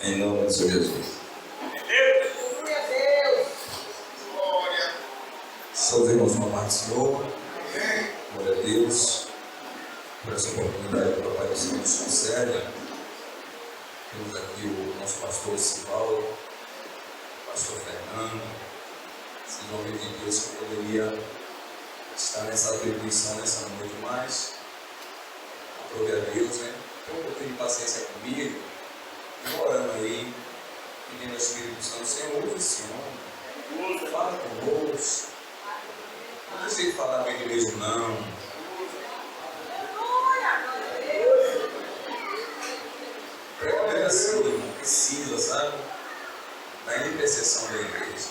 Em nome do Senhor Jesus. Saúde, irmãos, uma parte do Senhor. Glória a Deus por essa oportunidade que o Pai do Senhor nos concede. Temos aqui o nosso pastor Sivaldo, o pastor Fernando. Em nome de Deus, que eu poderia estar nessa atribuição nessa noite, mas aprove a Deus, né? Então, um pouquinho de paciência comigo, orando aí, pedindo ao Espírito Santo, Senhor, ouve esse homem, fala conosco. Não precisa falar bem de mesmo, não. É assim, irmão, precisa, sabe? Da intercessão da igreja.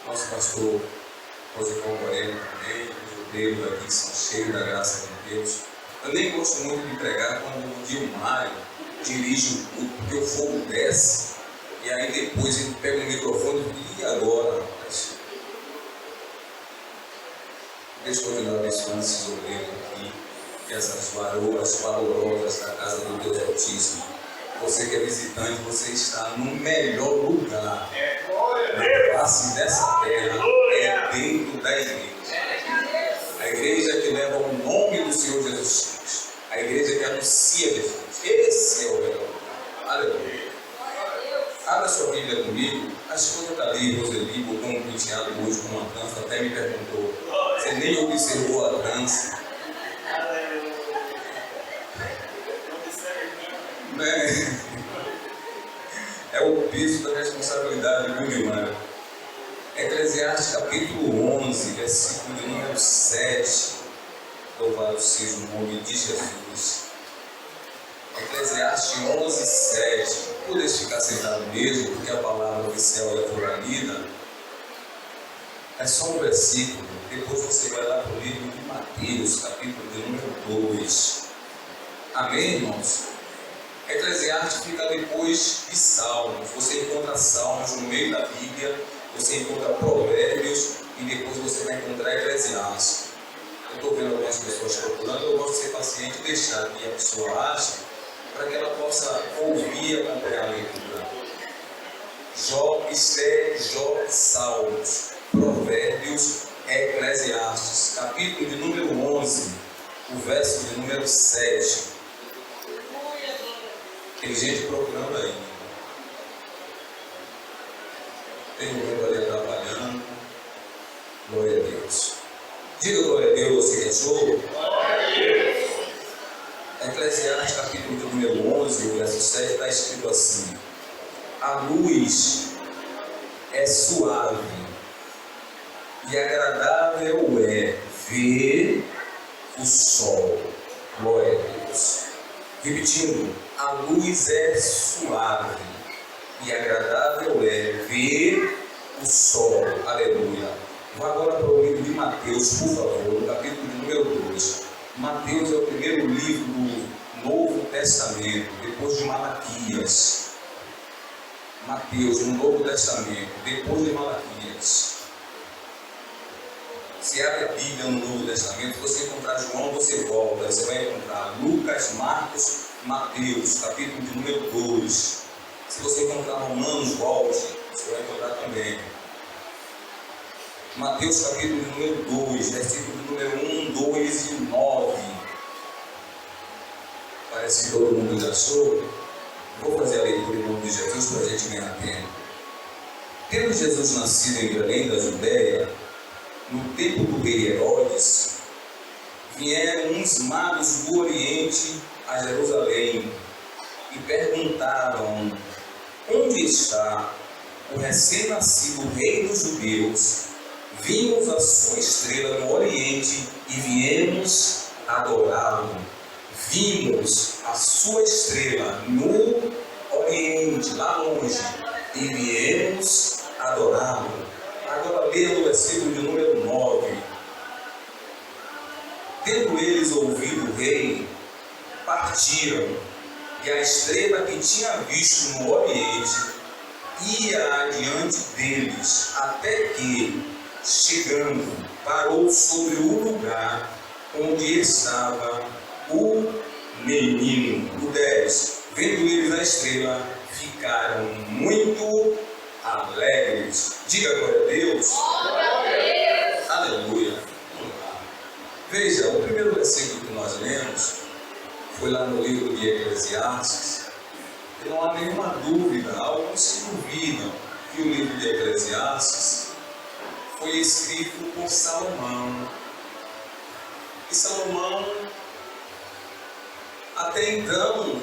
Nosso pastor Rosicão Moreno também, os judeus aqui que são cheios da graça de Deus. Eu nem gosto muito de pregar quando o Dilmário dirige o culto, porque o fogo desce, e aí depois ele pega o microfone e diz, e agora, rapaz? Deixa eu continuar abençoando esses obreiros aqui, essas varoas valorosas da casa do Deus Altíssimo. Você que é visitante, você está no melhor lugar na face dessa terra, é dentro da igreja. A igreja que leva o nome do Senhor Jesus Cristo. A igreja que anuncia Jesus. Esse é o melhor lugar. Aleluia. Abra sua Bíblia comigo. A esposa está ali, Roseli, botou um penteado hoje com uma trança, até me perguntou. Você nem observou a trança. É o peso da responsabilidade do Guilherme. Eclesiastes capítulo 11, versículo de número 7. Louvado seja o nome de Jesus. Eclesiastes 11, 7. Podeis ficar sentado mesmo, porque a palavra oficial é por lida. É só um versículo. Depois você vai lá para o livro de Mateus, capítulo de número 2. Amém, irmãos? Eclesiastes fica depois de Salmos. Você encontra Salmos no meio da Bíblia, você encontra Provérbios e depois você vai encontrar Eclesiastes. Eu estou vendo algumas pessoas procurando, eu gosto de ser paciente e deixar que a pessoa ache, para que ela possa ouvir e acompanhar a leitura. Jó, Salmos, Provérbios, Eclesiastes, capítulo de número 11, o verso de número 7. Tem gente procurando aí. Tem um mundo ali atrapalhando. Glória a Deus. Diga glória a Deus, você que é show. Glória a Deus. Eclesiastes, capítulo de número 11, o verso 7, está escrito assim: a luz é suave e agradável é ver o sol. Glória a Deus. Repetindo, a luz é suave e agradável é ver o sol. Aleluia. Vou agora para o livro de Mateus, por favor, no capítulo de número 2. Mateus é o primeiro livro do Novo Testamento, depois de Malaquias. Mateus, no Novo Testamento, depois de Malaquias. Se abre a Bíblia no Novo Testamento, você encontrar João, você volta, você vai encontrar Lucas, Marcos, Mateus, capítulo de número 2. Se você encontrar Romanos, volte, você vai encontrar também. Mateus, capítulo de número 2, versículo de número 1, 2 e 9. Parece que todo mundo já achou. Vou fazer a leitura em nome de Jesus para a gente ganhar tempo. Tendo Jesus nascido em Belém da Judéia, no tempo do rei Herodes, vieram uns magos do Oriente a Jerusalém e perguntavam: onde está o recém-nascido rei dos judeus? Vimos a sua estrela no Oriente e viemos adorá-lo. Vimos a sua estrela no Oriente, lá longe, e viemos adorá-lo. Agora leia o versículo de número 9. Tendo eles ouvido o rei, partiram, e a estrela que tinha visto no Oriente ia adiante deles, até que, chegando, parou sobre o lugar onde estava o menino. O 10. Vendo eles a estrela, ficaram muito alegres. Diga glória a Deus. Glória a Deus. Aleluia. Veja, o primeiro versículo que nós lemos foi lá no livro de Eclesiastes. E não há nenhuma dúvida, alguns se duvidam que o livro de Eclesiastes foi escrito por Salomão. E Salomão, até então,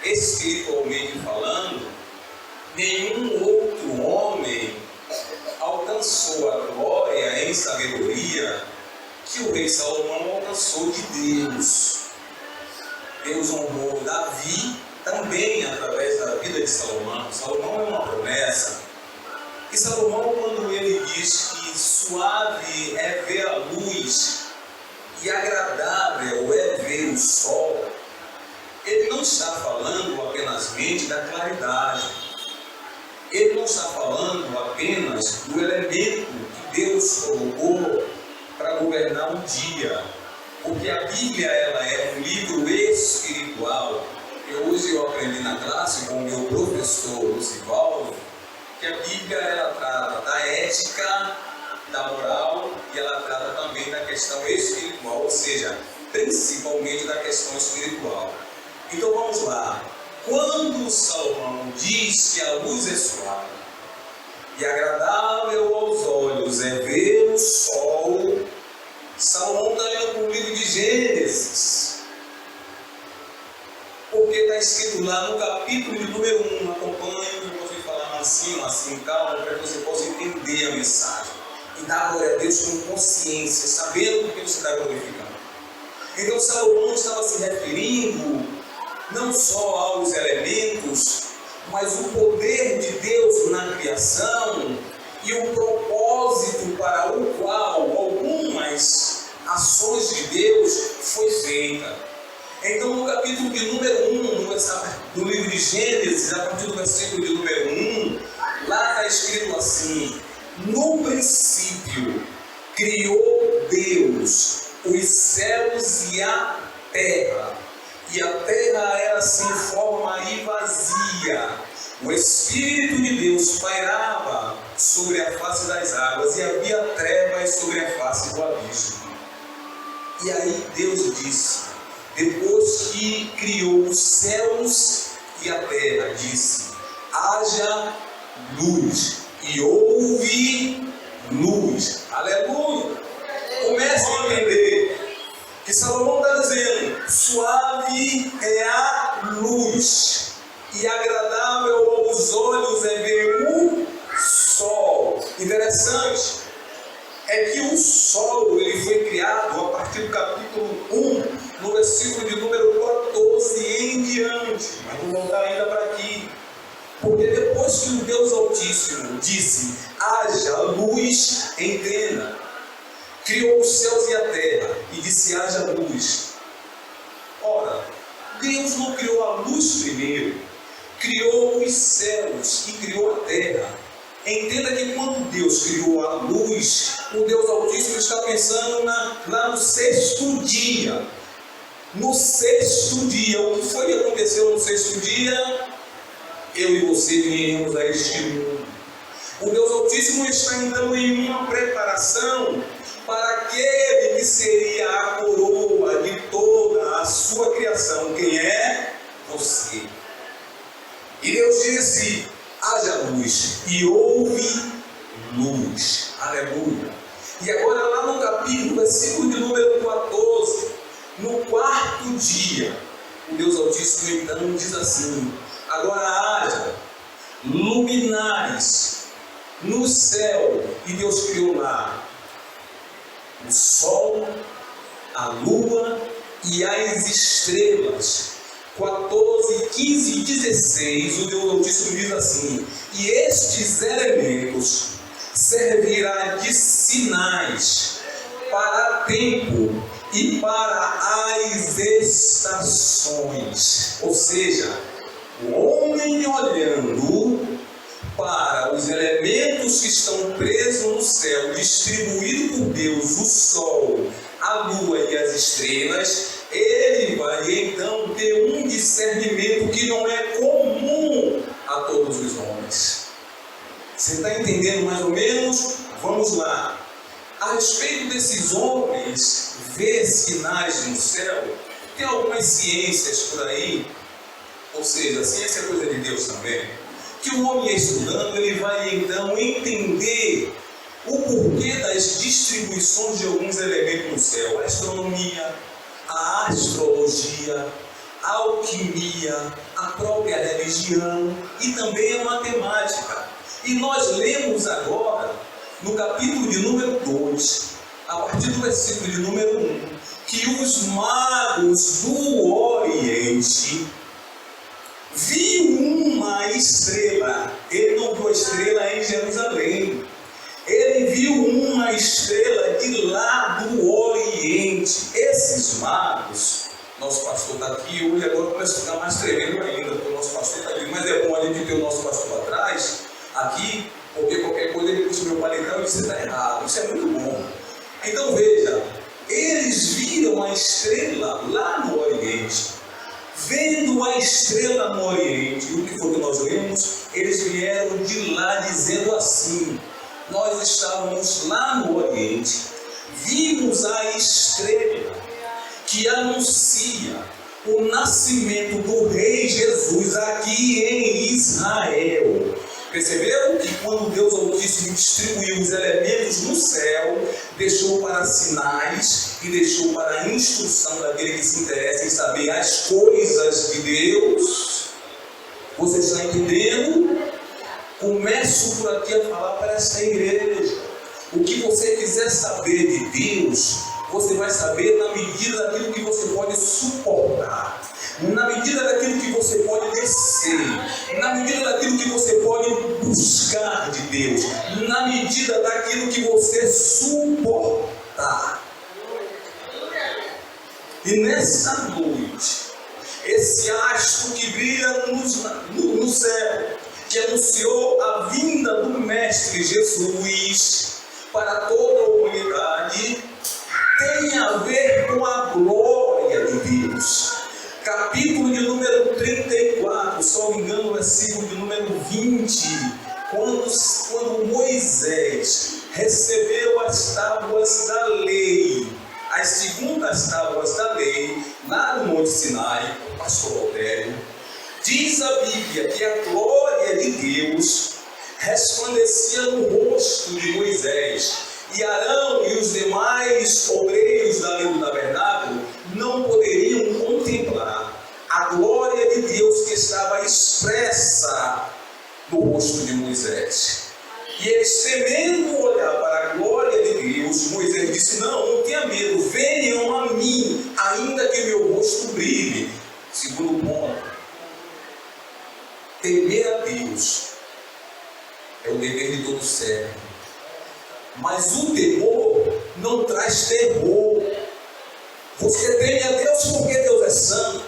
espiritualmente falando, nenhum outro homem alcançou a glória em sabedoria que o rei Salomão alcançou de Deus. Deus honrou Davi também através da vida de Salomão. Salomão é uma promessa. E Salomão, quando ele diz que suave é ver a luz e agradável é ver o sol, ele não está falando apenas da claridade. Ele não está falando apenas do elemento que Deus colocou para governar o dia. Porque a Bíblia ela é um livro espiritual. E hoje eu aprendi na classe com o meu professor Lucivaldo que a Bíblia ela trata da ética, da moral e ela trata também da questão espiritual, ou seja, principalmente da questão espiritual. Então vamos lá. Quando Salomão diz que a luz é suave e agradável aos olhos é ver o sol, Salomão está indo para o livro de Gênesis, porque está escrito lá no capítulo de número 1, acompanhe, eu vou falar assim, calma, para que você possa entender a mensagem e dar glória a Deus com consciência, sabendo o que você está glorificando. Então Salomão estava se referindo não só aos elementos, mas o poder de Deus na criação e o propósito para o qual algumas ações de Deus foi feita. Então, no capítulo de número 1, no livro de Gênesis, a partir do versículo de número 1, lá está escrito assim: no princípio criou Deus os céus e a terra. E a terra era sem forma e vazia. O Espírito de Deus pairava sobre a face das águas e havia trevas sobre a face do abismo. E aí Deus disse, depois que criou os céus e a terra, disse: haja luz, e houve luz. Aleluia! Comece a entender que Salomão está dizendo: suave é a luz e agradável aos olhos é ver o sol. Interessante é que o sol ele foi criado a partir do capítulo 1, no versículo de número 14 em diante. Mas vou voltar ainda para aqui. Porque depois que o Deus Altíssimo disse: haja luz, entenda, criou os céus e a terra e disse: haja luz. Ora, Deus não criou a luz primeiro, criou os céus e criou a terra. Entenda que quando Deus criou a luz, o Deus Altíssimo está pensando lá no sexto dia. No sexto dia, o que foi que aconteceu no sexto dia? Eu e você viemos a este mundo. O Deus Altíssimo está então em uma preparação para aquele que seria a coroa de toda a sua criação. Quem é? Você. E Deus disse: haja luz, e houve luz. Aleluia. E agora lá no capítulo, versículo de número 14, no quarto dia, o Deus Altíssimo então diz assim: agora haja luminares no céu. E Deus criou lá o sol, a lua e as estrelas. 14, 15 e 16, o Deus Altíssimo diz assim: e estes elementos servirão de sinais para tempo e para as estações. Ou seja, o homem olhando para os elementos que estão presos no céu, distribuído por Deus, o sol, a lua e as estrelas, ele vai então ter um discernimento que não é comum a todos os homens. Você está entendendo mais ou menos? Vamos lá. A respeito desses homens ver sinais no céu, tem algumas ciências por aí, ou seja, a ciência é coisa de Deus também, que o homem estudando, ele vai então entender o porquê das distribuições de alguns elementos no céu. A astronomia, a astrologia, a alquimia, a própria religião e também a matemática. E nós lemos agora, no capítulo de número 2, a partir do versículo de número 1, que os magos do Oriente viu uma estrela. Ele não viu a estrela em Jerusalém. Ele viu uma estrela de lá do Oriente. Esses magos, nosso pastor está aqui hoje, agora começa a ficar mais tremendo ainda, porque o nosso pastor está aqui, mas é bom a gente ter o nosso pastor atrás, aqui, porque qualquer coisa ele puxa o meu paletão e diz: você está errado. Isso é muito bom. Então veja, eles viram a estrela lá no Oriente. Vendo a estrela no Oriente, o que foi que nós lemos? Eles vieram de lá dizendo assim: nós estávamos lá no Oriente, vimos a estrela que anuncia o nascimento do Rei Jesus aqui em Israel. Perceberam que quando Deus Altíssimo distribuiu os elementos no céu, deixou para sinais e deixou para a instrução daquele que se interessa em saber as coisas de Deus? Você está entendendo? Começo por aqui a falar para essa igreja. O que você quiser saber de Deus, você vai saber na medida daquilo que você pode suportar, na medida daquilo que você pode descer, na medida daquilo que você pode buscar de Deus, na medida daquilo que você suportar. E nessa noite, esse astro que brilha no céu, que anunciou a vinda do Mestre Jesus para toda a humanidade, tem a ver com a glória de Deus. Capítulo de número 34, se não me engano, versículo de número 20, quando Moisés recebeu as tábuas da lei, as segundas tábuas da lei, lá no Monte Sinai, pastor Valtério, diz a Bíblia que a glória de Deus resplandecia no rosto de Moisés, e Arão e os demais obreiros da lei do tabernáculo não poderiam contemplar a glória de Deus que estava expressa no rosto de Moisés. E eles, temendo olhar para a glória de Deus, Moisés disse: não tenha medo, venham a mim, ainda que meu rosto brilhe. Segundo ponto, temer a Deus é o dever de todo servo. Mas o temor não traz terror. Você teme a Deus porque Deus é santo.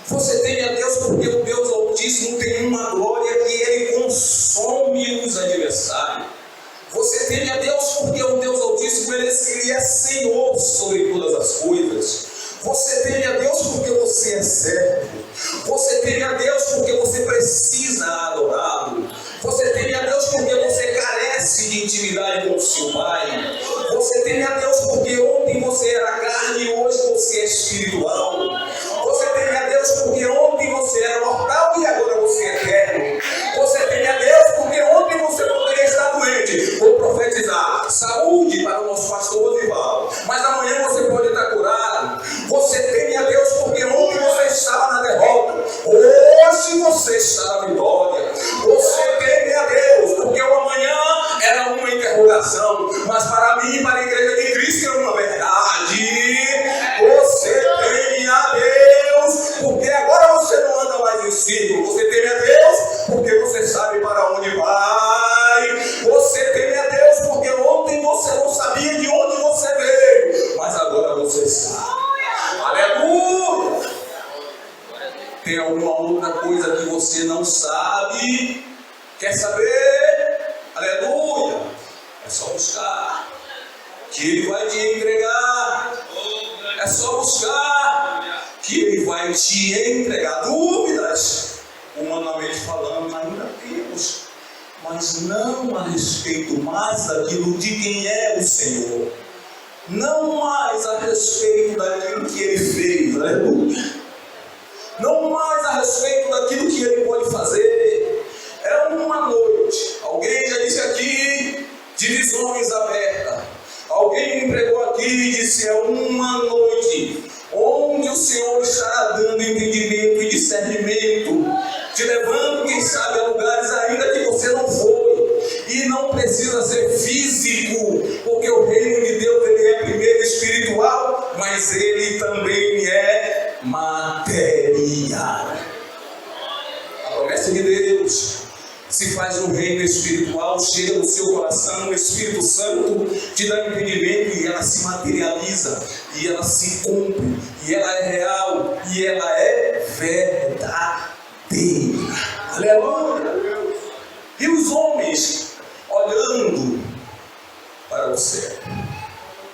Você teme a Deus porque o Deus Altíssimo tem uma glória que Ele consome os adversários. Você teme a Deus porque o Deus Altíssimo Ele é Senhor sobre todas as coisas. Você teme a Deus porque você é servo. Você teme a Deus porque você precisa adorá-lo. Você teme a Deus porque você carece de intimidade com o seu Pai. Você teme a Deus porque ontem você era carne e hoje você é espiritual. Você teme a Deus porque ontem você era mortal e agora você é eterno. Você teme a Deus porque ontem você poderia estar doente. Vou profetizar saúde para o nosso pastor Osival, mas amanhã você pode estar curado. Você teme a Deus porque ontem você estava na derrota, hoje você está na vitória. Você teme a Deus porque o amanhã era uma interrogação, mas para mim e para a igreja de Cristo é uma verdade. Você teme a Deus porque agora você não anda mais em círculo. Você teme a Deus porque você sabe para onde vai. Você teme a Deus porque ontem você não sabia de onde você veio, mas agora você sabe. Aleluia! Tem alguma outra coisa que você não sabe? Quer saber? Aleluia! É só buscar, que Ele vai te entregar. É só buscar. que ele vai te entregar. Dúvidas, humanamente falando, ainda temos, mas não a respeito mais daquilo de quem é o Senhor, não mais a respeito daquilo que ele fez, aleluia, não mais a respeito daquilo que ele pode fazer. É uma noite, alguém já disse aqui, de visões abertas. Alguém me pregou aqui e disse: é uma noite onde o Senhor estará dando entendimento e discernimento, te levando, quem sabe, a lugares ainda que você não foi. E não precisa ser físico, porque o reino de Deus ele é primeiro espiritual, mas ele também é material. A promessa de Deus se faz no reino espiritual, chega no seu coração, o Espírito Santo te dá entendimento e ela se materializa, e ela se cumpre, e ela é real, e ela é verdadeira. Aleluia! E os homens, olhando para o céu,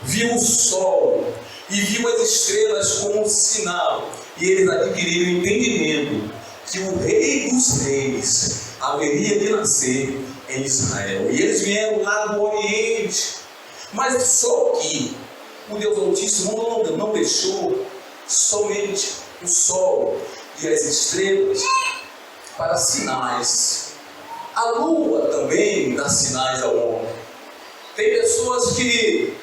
viu o sol e viu as estrelas como sinal, e eles adquiriram entendimento que o Rei dos Reis haveria de nascer em Israel. E eles vieram lá do Oriente. Mas só que o Deus Altíssimo não deixou somente o sol e as estrelas para sinais. A lua também dá sinais ao homem. Tem pessoas que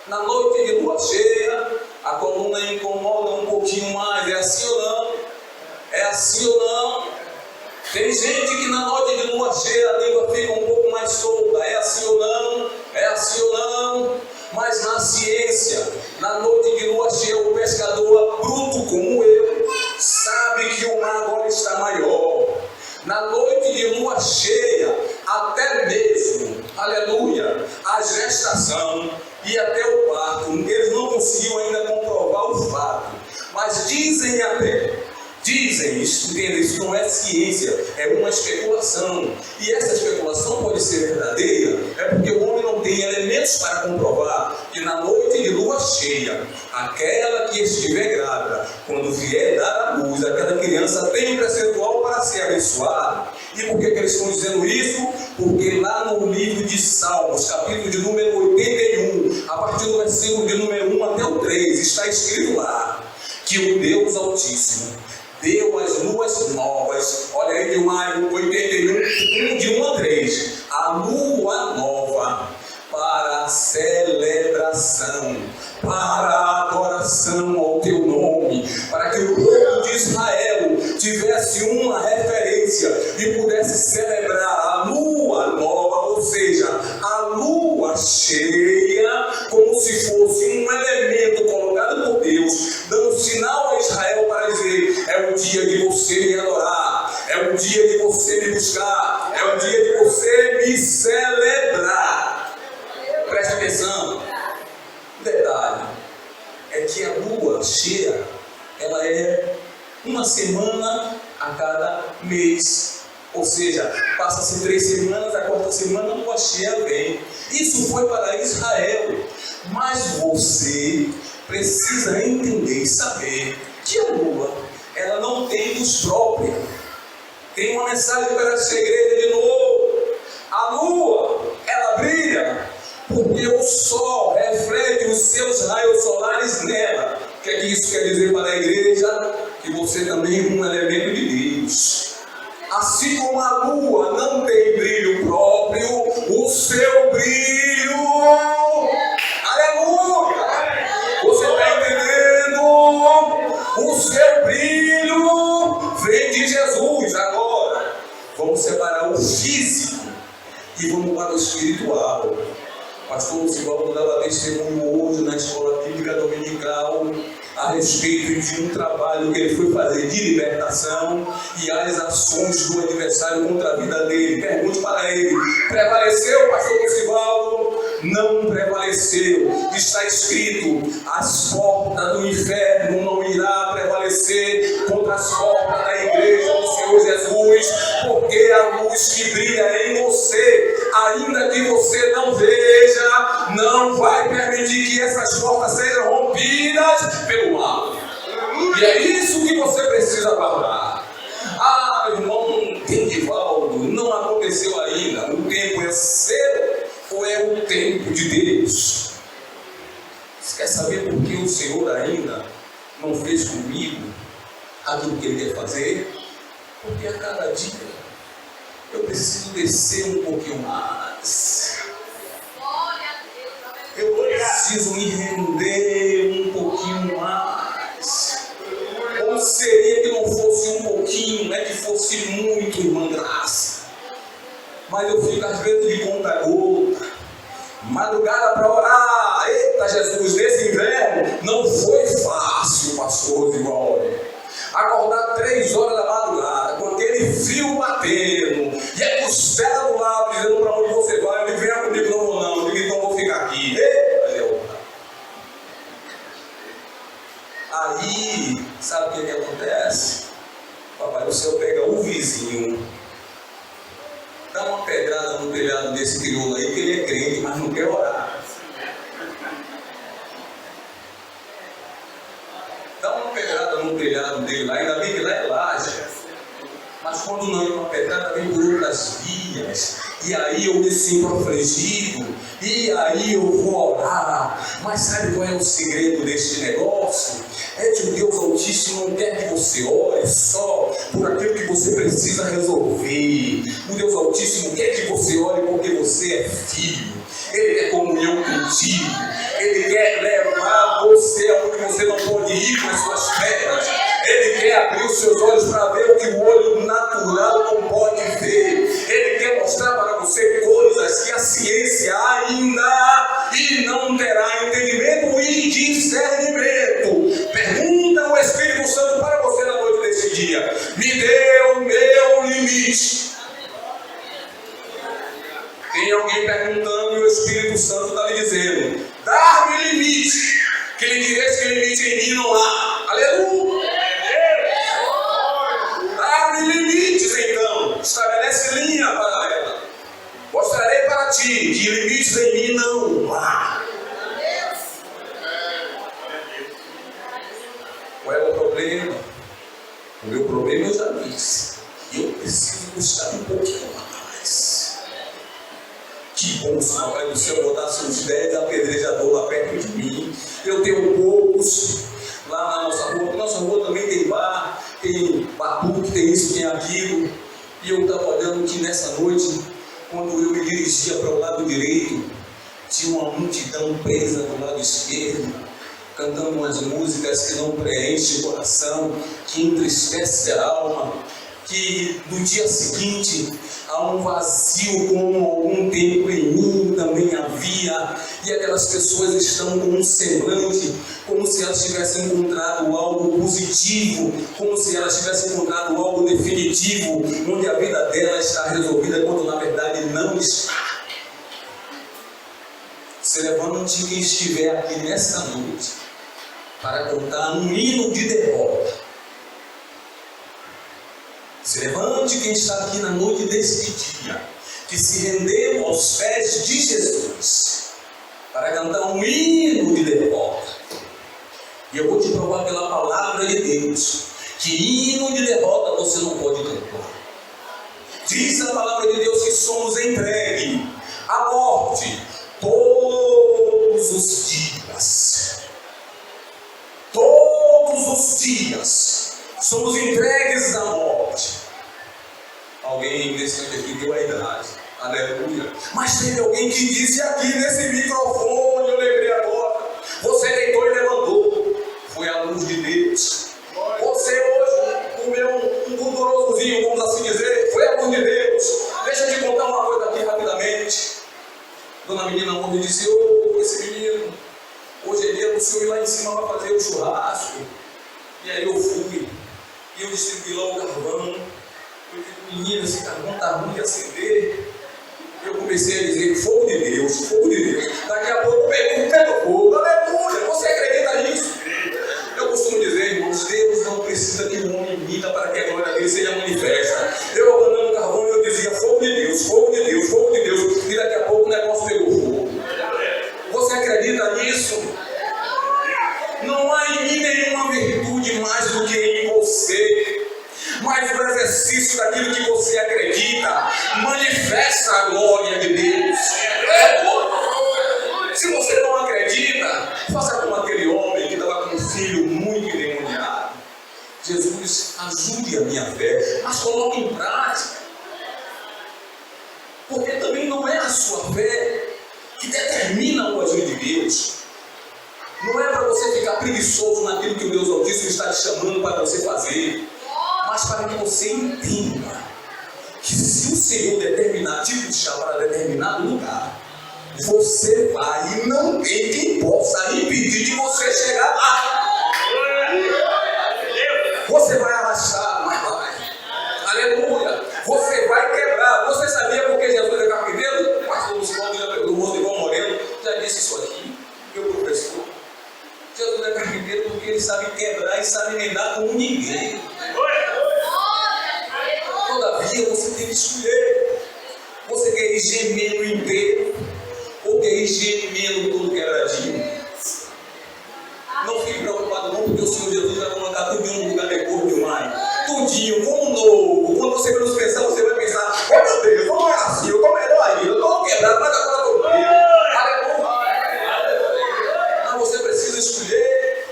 na noite de lua cheia a coluna incomoda um pouquinho mais. É assim ou não? É assim ou não? Tem gente que na noite de lua cheia a língua fica um pouco mais solta. É assim ou não? É assim ou não? Mas na ciência, na noite de lua cheia, o pescador bruto como eu sabe que o mar agora está maior. Na noite de lua cheia, até mesmo, aleluia, a gestação e até o parto, eles não conseguiam ainda comprovar o fato, mas dizem até. Dizem, isso não é ciência, é uma especulação. E essa especulação pode ser verdadeira, é porque o homem não tem elementos para comprovar que na noite de lua cheia, aquela que estiver grávida, quando vier dar a luz, aquela criança tem um percentual para ser abençoada. E por que eles estão dizendo isso? Porque lá no livro de Salmos, capítulo de número 81, a partir do versículo de número 1 até o 3, está escrito lá que o Deus Altíssimo deu as luas novas, olha aí de 81, de 1 a 3, a lua nova para a celebração, para a adoração ao teu nome, para que o povo de Israel tivesse uma referência e pudesse celebrar a lua nova, ou seja, a lua cheia, como se fosse um elemento colocado por Deus, dando sinal a Israel para dizer: é o dia de você me adorar, é o dia de você me buscar, é o dia de você me celebrar. Preste atenção. Detalhe é que a lua cheia, ela é uma semana a cada mês. Ou seja, passa-se 3 semanas, a 4ª semana a lua cheia vem. Isso foi para Israel. Mas você precisa entender e saber que a lua, ela não tem luz própria. Tem uma mensagem para essa igreja de novo. A lua, ela brilha porque o sol reflete os seus raios solares nela. O que é que isso quer dizer para a igreja? Que você também é um elemento de Deus. Assim como a lua não tem brilho próprio, o seu brilho, aleluia, você está entendendo? O seu brilho vem de Jesus. Agora, vamos separar o físico e vamos para o espiritual. Pastor Lucivaldo dava testemunho hoje na escola bíblica dominical a respeito de um trabalho que ele foi fazer de libertação e as ações do adversário contra a vida dele. Pergunte para ele: prevaleceu, pastor Lucivaldo? Não prevaleceu. Está escrito: as portas do inferno não irá prevalecer contra as portas da igreja do Senhor Jesus, porque a luz que brilha em você, ainda que você não veja, não vai permitir que essas portas sejam rompidas pelo mal. E é isso que você precisa guardar. Ah, irmão Divaldo, não aconteceu ainda. O tempo é seu ou é o tempo de Deus? Você quer saber por que o Senhor ainda não fez comigo aquilo que Ele quer fazer? Porque a cada dia eu preciso descer um pouquinho mais. Eu preciso me render um pouquinho mais. Como seria que não fosse um pouquinho, que fosse muito, irmã Graça? Mas eu fico às vezes de conta-gota, madrugada para orar. Eita Jesus, nesse inverno não foi fácil, pastor Divaldo. Acordar 3 horas da madrugada, com aquele frio batendo, e a costela do lado, dizendo para onde você vai. Eu digo, venha comigo, não vou não. Eu digo, então vou ficar aqui. Aí, sabe o que acontece? Papai do céu pega o vizinho, dá uma pedrada no telhado desse crioulo aí, que ele é crente, mas não quer orar. Dá uma pedrada no telhado dele lá, ainda bem que lá é laje. Mas quando não é uma pedrada, vem por outras vias. E aí eu me sinto afligido. E aí eu vou orar. Mas sabe qual é o segredo deste negócio? É que o Deus Altíssimo não quer que você ore só por aquilo que você precisa resolver. O Deus Altíssimo quer que você ore porque você é filho. Ele quer comunhão contigo. Ele quer levar você aonde você não pode ir com as suas pernas. Ele quer abrir os seus olhos para ver o que o olho natural não pode ver. Ele quer mostrar para você coisas que a ciência ainda não terá entendimento e discernimento. Pergunta o Espírito Santo para você na noite desse dia: me dê o meu limite. Tem alguém perguntando e o Espírito Santo está lhe dizendo: dá-me limite, que lhe direis que limite em mim não há. Aleluia! Dá-me limites então, estabelece linha para ela. Mostrarei para ti que limites em mim não há. Qual é o problema? O meu problema eu já disse. Eu preciso buscar um pouquinho mais. Que bom se o Papai do Céu botasse uns 10 apedrejadores lá perto de mim. Eu tenho poucos lá na nossa rua. Nossa rua também tem bar, tem batuque, tem isso, tem aquilo. E eu estava olhando que nessa noite, quando eu me dirigia para o lado direito, tinha uma multidão presa do lado esquerdo, cantando umas músicas que não preenchem o coração, que entristece a alma, que no dia seguinte há um vazio como algum tempo em mim também havia, e aquelas pessoas estão com um semblante como se elas tivessem encontrado algo positivo, como se elas tivessem encontrado algo definitivo, onde a vida dela está resolvida, quando na verdade não está. Se levante quem estiver aqui nesta noite para cantar um hino de derrota. Se levante quem está aqui na noite deste dia, que se rendeu aos pés de Jesus, para cantar um hino de derrota. E eu vou te provar pela palavra de Deus, que hino de derrota você não pode cantar. Diz a palavra de Deus que somos entregues à morte todos os dias. Todos os dias somos entregues à morte. Alguém nesse momento aqui deu a idade. Aleluia. Mas teve alguém que disse aqui nesse microfone, eu lembrei agora: você deitou e levantou. Foi a luz de Deus. Você hoje comeu um gordurosozinho, vamos assim dizer. Foi a luz de Deus. Deixa eu te contar uma coisa aqui rapidamente. Dona menina ontem disse: ô, esse menino, hoje é dia do senhor ir lá em cima para fazer o churrasco. E aí eu fui. E eu distribuí lá o carvão. Eu digo: menina, esse carvão está ruim de acender. Eu comecei a dizer: fogo de Deus, fogo de Deus. Daqui a pouco pegou fogo. Aleluia! Você acredita nisso? Eu costumo dizer, irmãos, Deus não precisa que o homem minta para que a glória dele seja manifesta. Eu abandonando o carvão e eu dizia: fogo de Deus, fogo de Deus, fogo de Deus. E daqui a pouco o negócio pegou fogo. Você acredita nisso? Não há em mim nenhuma virtude mais manifesta a glória de Deus. Se você não acredita, faça como aquele homem que estava com um filho muito endemoniado. Jesus, ajude a minha fé, mas coloque em prática. Porque também não é a sua fé que determina o agir de Deus. Não é para você ficar preguiçoso naquilo que o Deus Altíssimo está te chamando para você fazer, mas para que você entenda que se o Senhor determinar te puxar para determinado lugar, você vai e não tem quem possa impedir de você chegar lá. Você vai arrastar, mas vai. Aleluia. Você vai quebrar. Você sabia por que Jesus é carpinteiro? O pastor do Rosival Moreno já disse isso aqui, meu professor. Jesus é carpinteiro porque ele sabe quebrar e sabe emendar como ninguém. Todavia você tem que escolher. Você quer ir gemendo inteiro ou quer ir gemendo todo quebradinho? Não fique preocupado não, porque o Senhor Jesus vai colocar tudo em um lugar depois demais. Tudinho, como novo. Quando você menos pensar, você vai pensar: oh meu Deus, como era assim, eu estou melhor ainda, eu estou quebrado, mas agora estou bem. Aleluia. Mas você precisa escolher: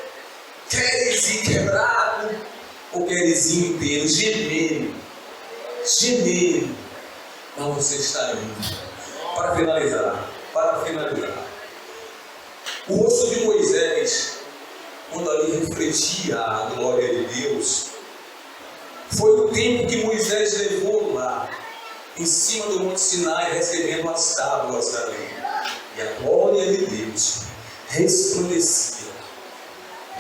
queres ir quebrado ou queres ir inteiro, gemendo? Gemendo. Mas você está indo. Para finalizar. O rosto de Moisés, quando ali refletia a glória de Deus, foi o tempo que Moisés levou lá, em cima do Monte Sinai, recebendo as tábuas da lei. E a glória de Deus resplandecia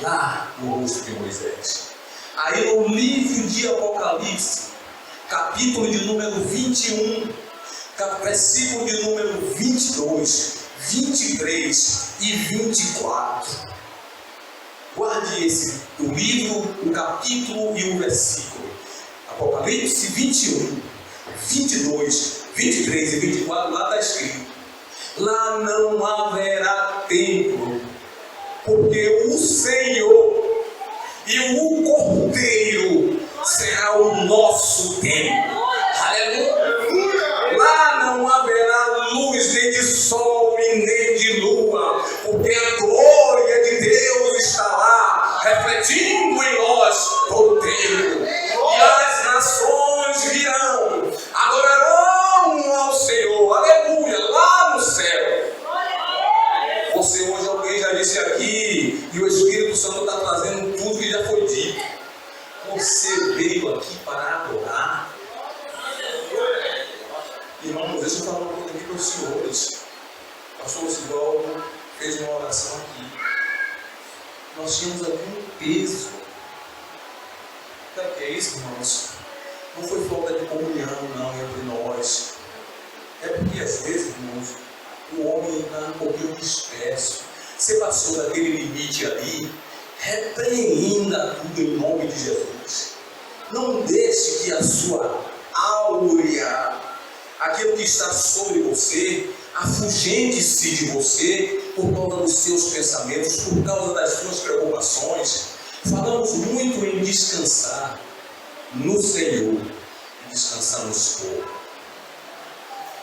lá no rosto de Moisés. Aí no livro de Apocalipse, capítulo de número 21, versículo de número 22, 23 e 24. Guarde o livro, o capítulo e o versículo. Apocalipse 21, 22, 23 e 24, lá está escrito: lá não haverá templo, porque o Senhor e o Cordeiro será o nosso templo. Aleluia! Lá não haverá luz nem de sol e nem de lua, porque a glória de Deus está lá, refletindo em nós todo o tempo. E as nações virão, adorarão ao Senhor, aleluia, lá no céu. Você hoje, alguém já disse aqui, e o Espírito Santo está trazendo tudo que já foi dito. Você veio aqui para adorar. Irmãos, deixa eu falar uma coisa aqui para os senhores. O pastor Osvaldo fez uma oração aqui. Nós tínhamos aqui um peso. Sabe o que é isso, irmãos? Não foi falta de comunhão, não, entre nós. É porque às vezes, irmãos, o homem está um pouquinho disperso. Você passou daquele limite ali, repreenda tudo em nome de Jesus. Não deixe que a sua áurea, aquilo que está sobre você, afugente-se de você por causa dos seus pensamentos, por causa das suas preocupações. Falamos muito em descansar no Senhor e descansamos pouco.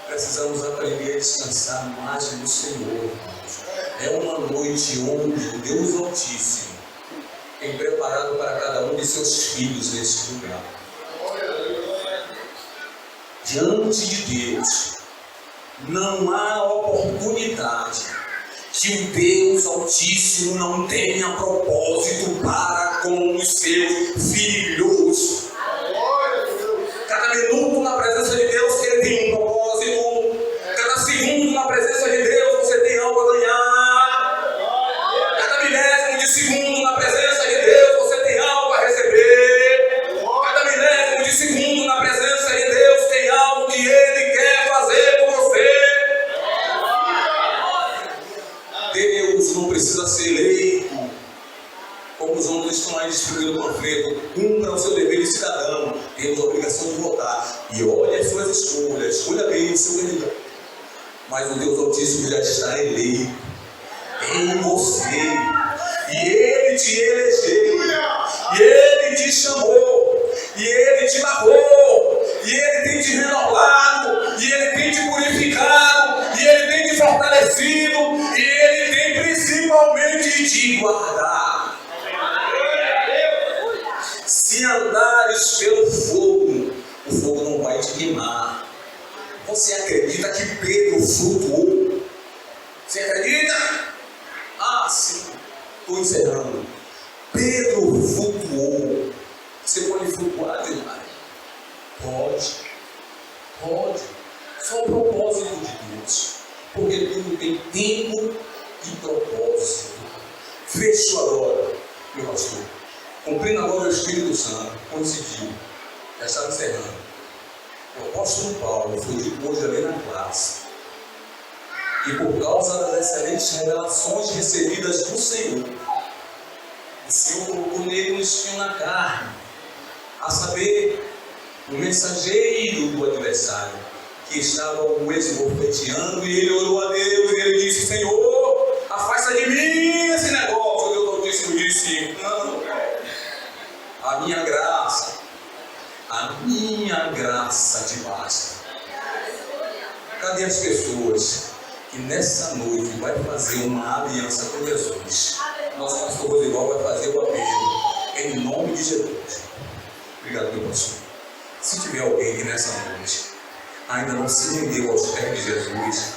Precisamos aprender a descansar mais no Senhor, irmãos. É uma noite onde o Deus Altíssimo tem preparado para cada um de seus filhos neste lugar. Diante de Deus, não há oportunidade que o Deus Altíssimo não tenha propósito para com os seus filhos. Cada minuto na presença de Deus ele tem um propósito. Cada segundo na presença de Deus você tem algo a ganhar. Cada milésimo de segundo na presença de Deus você tem algo a receber. Cada milésimo de segundo na presença de Deus tem algo que Ele quer fazer por você. Deus não precisa ser eleito, como os homens estão aí distribuindo o panfleto. Cumpra o seu dever de cidadão, temos a obrigação de votar. E olhe as suas escolhas, escolha bem o seu candidato. Mas o Deus Altíssimo já está eleito em você, e Ele te elegeu, e Ele te chamou, e Ele te lavou, e Ele tem te renovado, e Ele tem te purificado, e Ele tem te fortalecido, e Ele tem principalmente te guardado. Se andares pelo fogo, o fogo não vai te queimar. Você acredita que Pedro flutuou? Você acredita? Ah, sim. Estou encerrando. Pedro flutuou. Você pode flutuar demais? Pode. Pode. Só o propósito de Deus. Porque tudo tem tempo e propósito. Fecho agora, meu pastor. Cumprindo agora o Espírito Santo, coincidiu. Já estava encerrando. O apóstolo Paulo foi de hoje ali na classe. E por causa das excelentes revelações recebidas do Senhor, o Senhor colocou nele um espinho na carne, a saber, o mensageiro do adversário, que estava o esbofeteando, e ele orou a Deus, e ele disse: Senhor, afasta de mim esse negócio. Deus Altíssimo disse: não, a minha graça te basta. Cadê as pessoas que nessa noite vai fazer uma aliança com Jesus? Nosso pastor Rodrigo vai fazer o apelo em nome de Jesus. Obrigado, meu pastor. Se tiver alguém que nessa noite ainda não se rendeu aos pés de Jesus,